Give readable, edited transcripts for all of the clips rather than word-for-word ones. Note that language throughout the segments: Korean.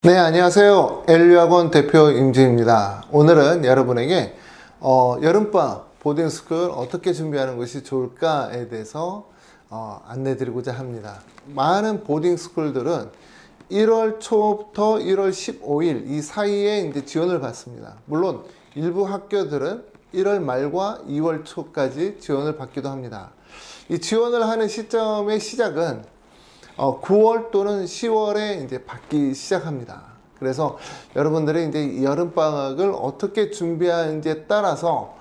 네, 안녕하세요. LU학원 대표 임지입니다. 오늘은 여러분에게 여름방학 보딩스쿨 어떻게 준비하는 것이 좋을까에 대해서 안내드리고자 합니다. 많은 보딩스쿨들은 1월 초부터 1월 15일 이 사이에 이제 지원을 받습니다. 물론 일부 학교들은 1월 말과 2월 초까지 지원을 받기도 합니다. 이 지원을 하는 시점의 시작은 9월 또는 10월에 이제 받기 시작합니다. 그래서 여러분들이 이제 여름방학을 어떻게 준비하는지에 따라서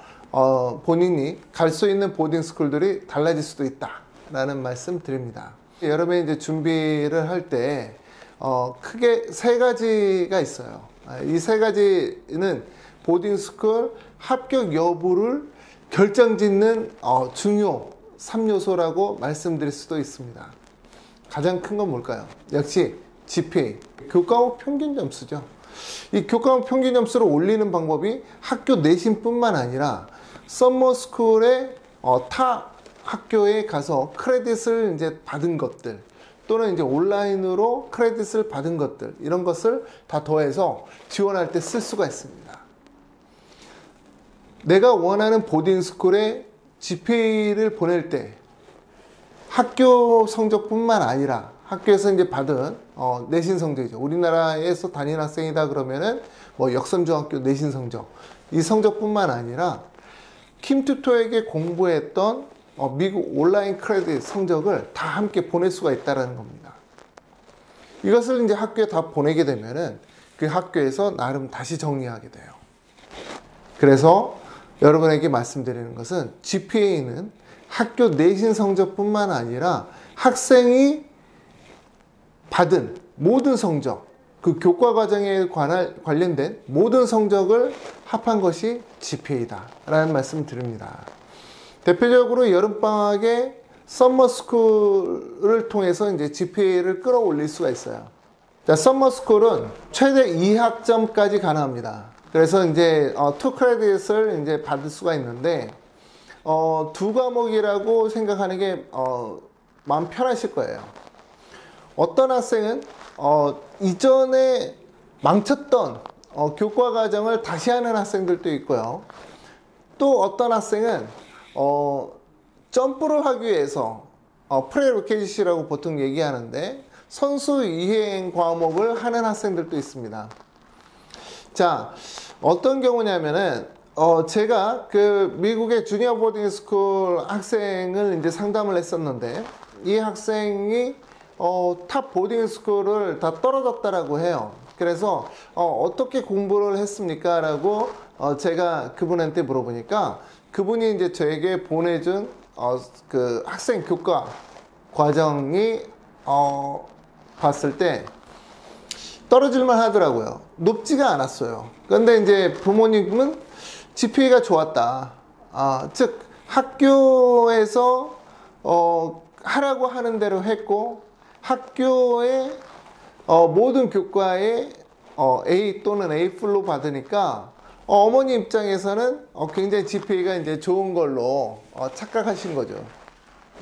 본인이 갈 수 있는 보딩스쿨들이 달라질 수도 있다라는 말씀 드립니다. 여름에 이제 준비를 할 때 크게 세 가지가 있어요. 이 세 가지는 보딩스쿨 합격 여부를 결정짓는 중요 3요소라고 말씀드릴 수도 있습니다. 가장 큰 건 뭘까요? 역시 GPA, 교과목 평균 점수죠. 이 교과목 평균 점수를 올리는 방법이 학교 내신뿐만 아니라 썸머스쿨의 타 학교에 가서 크레딧을 이제 받은 것들, 또는 이제 온라인으로 크레딧을 받은 것들, 이런 것을 다 더해서 지원할 때 쓸 수가 있습니다. 내가 원하는 보딩스쿨에 GPA를 보낼 때 학교 성적뿐만 아니라 학교에서 이제 받은 내신 성적이죠. 우리나라에서 다니는 학생이다 그러면은 뭐 역삼중학교 내신 성적, 이 성적뿐만 아니라 킴투토에게 공부했던 미국 온라인 크레딧 성적을 다 함께 보낼 수가 있다는 겁니다. 이것을 이제 학교에 다 보내게 되면은 그 학교에서 나름 다시 정리하게 돼요. 그래서 여러분에게 말씀드리는 것은 GPA는 학교 내신 성적뿐만 아니라 학생이 받은 모든 성적, 그 교과 과정에 관련된 모든 성적을 합한 것이 GPA다 라는 말씀 드립니다. 대표적으로 여름방학에 썸머스쿨을 통해서 이제 GPA를 끌어올릴 수가 있어요. 자, 썸머스쿨은 최대 2학점까지 가능합니다. 그래서 이제 2크레딧을 이제 받을 수가 있는데 두 과목이라고 생각하는 게 마음 편하실 거예요. 어떤 학생은 이전에 망쳤던 교과 과정을 다시 하는 학생들도 있고요. 또 어떤 학생은 점프를 하기 위해서 프레리퀴짓이라고 보통 얘기하는데 선수 이행 과목을 하는 학생들도 있습니다. 자, 어떤 경우냐면은 제가 그 미국의 주니어 보딩 스쿨 학생을 이제 상담을 했었는데, 이 학생이 탑 보딩 스쿨을 다 떨어졌다라고 해요. 그래서 어떻게 공부를 했습니까? 라고 제가 그분한테 물어보니까 그분이 이제 저에게 보내준 그 학생 교과 과정이 봤을 때 떨어질만 하더라고요. 높지가 않았어요. 그런데 이제 부모님은 GPA가 좋았다. 즉 학교에서 하라고 하는 대로 했고, 학교의 모든 교과에 A 또는 A+로 받으니까 어머니 입장에서는 굉장히 GPA가 이제 좋은 걸로 착각하신 거죠.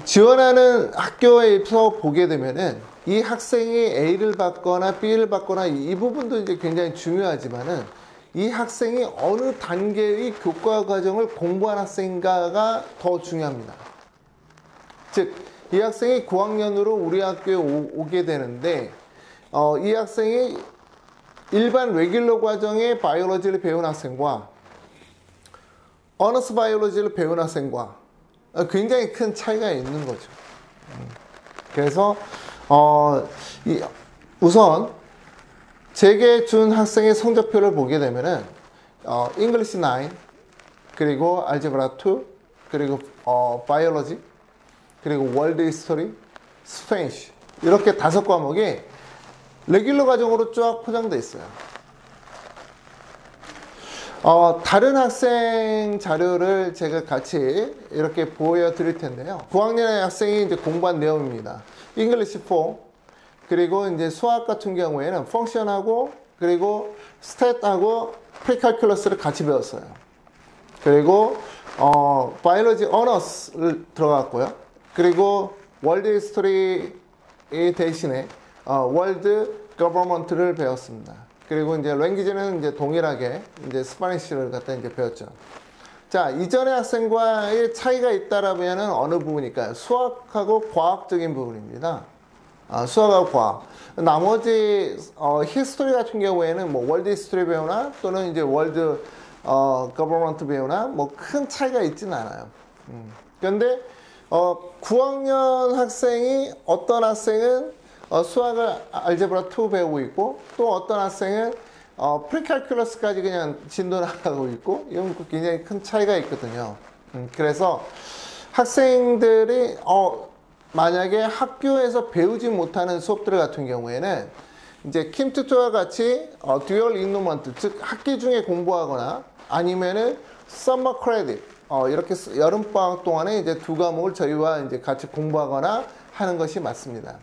지원하는 학교에서 보게 되면은 이 학생이 A를 받거나 B를 받거나 이 부분도 이제 굉장히 중요하지만은 이 학생이 어느 단계의 교과 과정을 공부한 학생인가가 더 중요합니다. 즉, 이 학생이 9학년으로 우리 학교에 오게 되는데 이 학생이 일반 레귤러 과정의 바이올로지를 배운 학생과 어너스 바이올로지를 배운 학생과 굉장히 큰 차이가 있는 거죠. 그래서 우선 제게 준 학생의 성적표를 보게 되면은 English 9, 그리고 알제브라 2, 그리고 바이올로지, 그리고 월드 히스토리, 스페인시, 이렇게 5과목이 레귤러 과정으로 쫙 포장되어 있어요. 다른 학생 자료를 제가 같이 이렇게 보여드릴 텐데요. 9학년의 학생이 이제 공부한 내용입니다. English 4, 그리고 이제 수학 같은 경우에는 펑션하고 그리고 스탯하고 프리칼큘러스를 같이 배웠어요. 그리고 바이올로지 어너스를 들어갔고요. 그리고 월드 히스토리 대신에 월드 government를 배웠습니다. 그리고 이제 랭귀지는 이제 동일하게 이제 스파니쉬를 갖다 이제 배웠죠. 자, 이전의 학생과의 차이가 있다라면은 어느 부분일까요? 수학하고 과학적인 부분입니다. 수학하고 과학. 나머지 히스토리 같은 경우에는 뭐 월드 히스토리 배우나 또는 이제 월드 거버먼트 배우나 뭐 큰 차이가 있지는 않아요. 그런데 9학년 학생이 어떤 학생은 수학을 알제브라 2 배우고 있고 또 어떤 학생은 프리칼큘러스까지 그냥 진도 나가고 있고 이런 굉장히 큰 차이가 있거든요. 그래서 학생들이 만약에 학교에서 배우지 못하는 수업들 같은 경우에는 이제 킴투토와 같이 듀얼 인노먼트, 즉 학기 중에 공부하거나 아니면은 서머 크레딧 이렇게 여름방학 동안에 이제 두 과목을 저희와 이제 같이 공부하거나 하는 것이 맞습니다.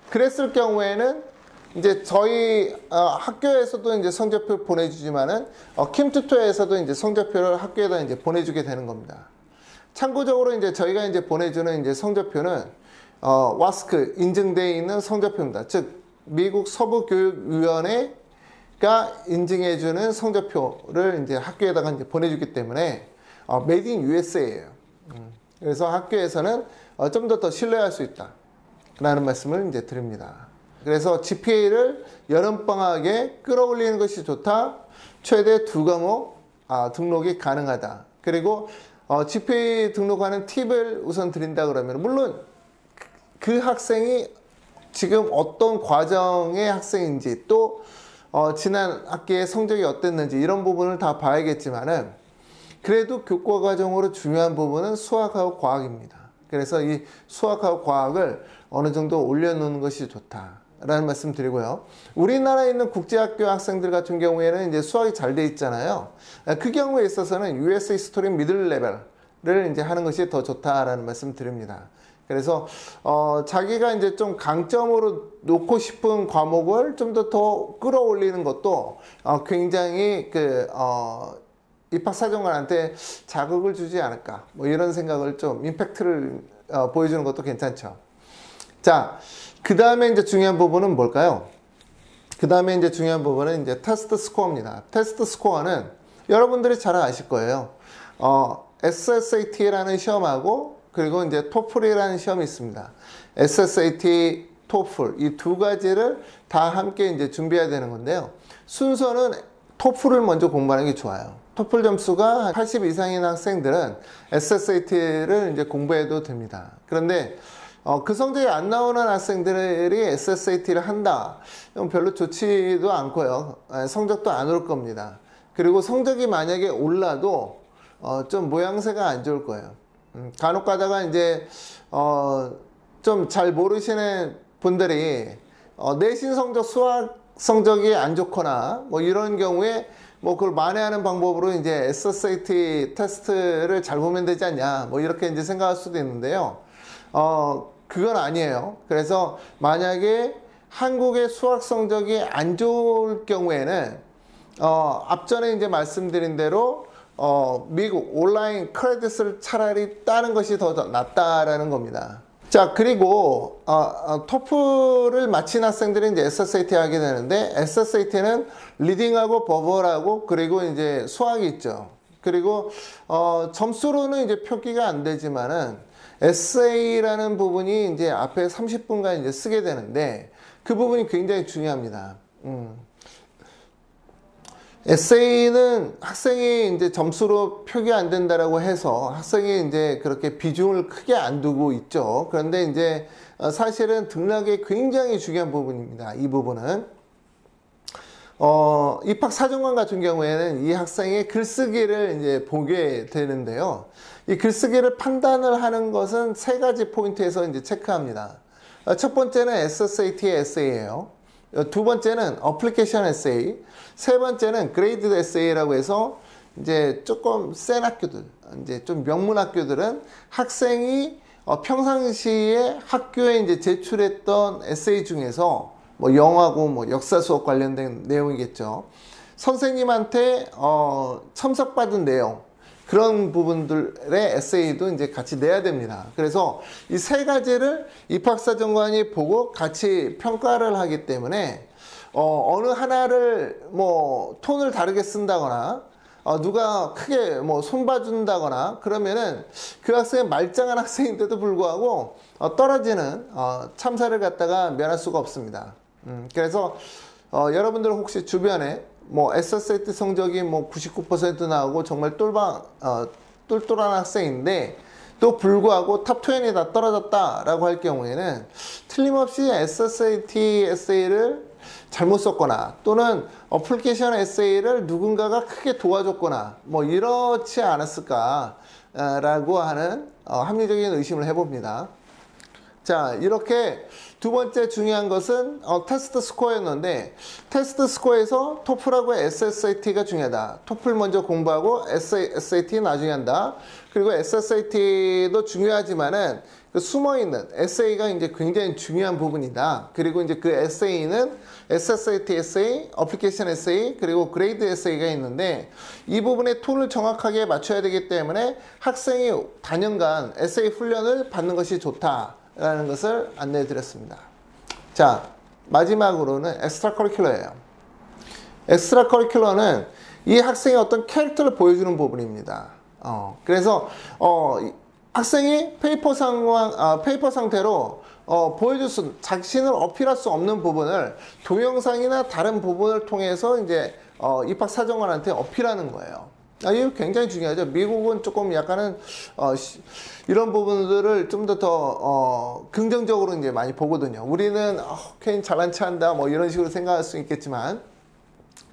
그랬을 경우에는 이제 저희 학교에서도 이제 성적표 보내주지만은 킴투토에서도 이제 성적표를 학교에다 이제 보내주게 되는 겁니다. 참고적으로 이제 저희가 이제 보내주는 이제 성적표는 와스크 인증되어 있는 성적표입니다. 즉 미국 서부교육위원회가 인증해주는 성적표를 이제 학교에다가 이제 보내주기 때문에 Made in USA예요. 그래서 학교에서는 좀 더 신뢰할 수 있다라는 말씀을 이제 드립니다. 그래서 GPA를 여름방학에 끌어올리는 것이 좋다. 최대 2과목 등록이 가능하다. 그리고 GPA 등록하는 팁을 우선 드린다 그러면 물론 그 학생이 지금 어떤 과정의 학생인지 또 지난 학기에 성적이 어땠는지 이런 부분을 다 봐야겠지만은 그래도 교과 과정으로 중요한 부분은 수학하고 과학입니다. 그래서 이 수학하고 과학을 어느 정도 올려놓는 것이 좋다라는 말씀 드리고요. 우리나라에 있는 국제학교 학생들 같은 경우에는 이제 수학이 잘 돼 있잖아요. 그 경우에 있어서는 US 히스토리 미들 레벨을 이제 하는 것이 더 좋다라는 말씀 드립니다. 그래서 자기가 이제 좀 강점으로 놓고 싶은 과목을 좀 더 끌어올리는 것도 굉장히 입학사정관한테 자극을 주지 않을까 뭐 이런 생각을 좀 임팩트를 보여주는 것도 괜찮죠. 자, 그 다음에 이제 중요한 부분은 뭘까요? 그 다음에 이제 중요한 부분은 이제 테스트 스코어입니다. 테스트 스코어는 여러분들이 잘 아실 거예요. SSAT라는 시험하고 그리고 이제 토플이라는 시험이 있습니다. SSAT, 토플 이 두 가지를 다 함께 이제 준비해야 되는 건데요. 순서는 토플을 먼저 공부하는 게 좋아요. 토플 점수가 80 이상인 학생들은 SSAT를 이제 공부해도 됩니다. 그런데 그 성적이 안 나오는 학생들이 SSAT를 한다. 별로 좋지도 않고요. 성적도 안 올 겁니다. 그리고 성적이 만약에 올라도 좀 모양새가 안 좋을 거예요. 간혹 가다가 이제 좀 잘 모르시는 분들이 내신 성적, 수학 성적이 안 좋거나 뭐 이런 경우에 뭐 그걸 만회하는 방법으로 이제 SSAT 테스트를 잘 보면 되지 않냐 뭐 이렇게 이제 생각할 수도 있는데요. 그건 아니에요. 그래서 만약에 한국의 수학 성적이 안 좋을 경우에는 앞전에 이제 말씀드린 대로 미국 온라인 크레딧을 차라리 따는 것이 더 낫다라는 겁니다. 자, 그리고 토플을 마친 학생들이 이제 SSAT 하게 되는데 SSAT는 리딩하고 버벌하고 그리고 이제 수학이 있죠. 그리고 점수로는 이제 표기가 안 되지만은 에세이라는 부분이 이제 앞에 30분간 이제 쓰게 되는데 그 부분이 굉장히 중요합니다. 에세이는 학생이 이제 점수로 표기 안 된다라고 해서 학생이 이제 그렇게 비중을 크게 안 두고 있죠. 그런데 이제 사실은 등락에 굉장히 중요한 부분입니다. 이 부분은. 입학사정관 같은 경우에는 이 학생의 글쓰기를 이제 보게 되는데요. 이 글쓰기를 판단을 하는 것은 세 가지 포인트에서 이제 체크합니다. 첫 번째는 SSAT의 에세이예요. 두 번째는 어플리케이션 에세이, 세 번째는 그레이드 에세이라고 해서 이제 조금 센 학교들, 이제 좀 명문 학교들은 학생이 평상시에 학교에 이제 제출했던 에세이 중에서 뭐 영어하고 뭐 역사 수업 관련된 내용이겠죠. 선생님한테 첨삭받은 내용, 그런 부분들의 에세이도 이제 같이 내야 됩니다. 그래서 이 세 가지를 입학사정관이 보고 같이 평가를 하기 때문에 어느 하나를 뭐 톤을 다르게 쓴다거나 누가 크게 뭐 손봐준다거나 그러면은 그 학생이 말짱한 학생인데도 불구하고 떨어지는 참사를 갖다가 면할 수가 없습니다. 그래서 여러분들 혹시 주변에 뭐 SSAT 성적이 뭐 99% 나오고 정말 똘똘한 학생인데 또 불구하고 탑 20에 다 떨어졌다라고 할 경우에는 틀림없이 SSAT 에세이를 잘못 썼거나 또는 어플리케이션 에세이를 누군가가 크게 도와줬거나 뭐 이렇지 않았을까라고 하는 합리적인 의심을 해봅니다. 자, 이렇게 두 번째 중요한 것은 테스트 스코어였는데 테스트 스코어에서 토플하고 SSAT가 중요하다. 토플 먼저 공부하고 SAT 나중에 한다. 그리고 SSAT도 중요하지만은 그 숨어있는 에세이가 이제 굉장히 중요한 부분이다. 그리고 이제 그 에세이는 SSAT 에세이, 어플리케이션 에세이, 그리고 그레이드 에세이가 있는데 이 부분에 톤을 정확하게 맞춰야 되기 때문에 학생이 단연간 에세이 훈련을 받는 것이 좋다라는 것을 안내해 드렸습니다. 자, 마지막으로는 엑스트라 커리큘러예요. 엑스트라 커리큘러는 이 학생의 어떤 캐릭터를 보여주는 부분입니다. 그래서 학생이 페이퍼 상태로 보여줄 수, 자신을 어필할 수 없는 부분을 동영상이나 다른 부분을 통해서 이제 입학 사정관한테 어필하는 거예요. 이거 굉장히 중요하죠. 미국은 조금 약간은 이런 부분들을 좀 더 긍정적으로 이제 많이 보거든요. 우리는 괜히 잘난 체한다 뭐 이런 식으로 생각할 수 있겠지만,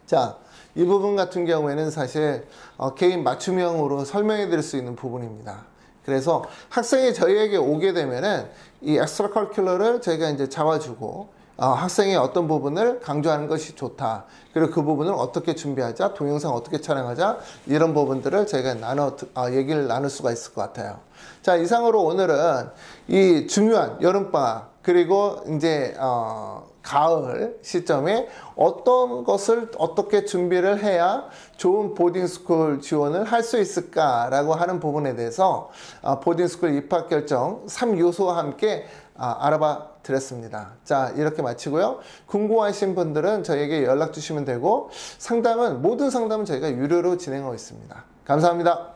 자, 이 부분 같은 경우에는 사실 개인 맞춤형으로 설명해 드릴 수 있는 부분입니다. 그래서 학생이 저희에게 오게 되면은 이 엑스트라 커리큘러를 저희가 이제 잡아주고 학생의 어떤 부분을 강조하는 것이 좋다. 그리고 그 부분을 어떻게 준비하자, 동영상 어떻게 촬영하자, 이런 부분들을 저희가 얘기를 나눌 수가 있을 것 같아요. 자, 이상으로 오늘은 이 중요한 여름방학, 그리고 이제 가을 시점에 어떤 것을 어떻게 준비를 해야 좋은 보딩스쿨 지원을 할 수 있을까라고 하는 부분에 대해서 보딩스쿨 입학 결정 3요소와 함께 알아봐 드렸습니다. 자, 이렇게 마치고요. 궁금하신 분들은 저희에게 연락 주시면 되고 모든 상담은 저희가 유료로 진행하고 있습니다. 감사합니다.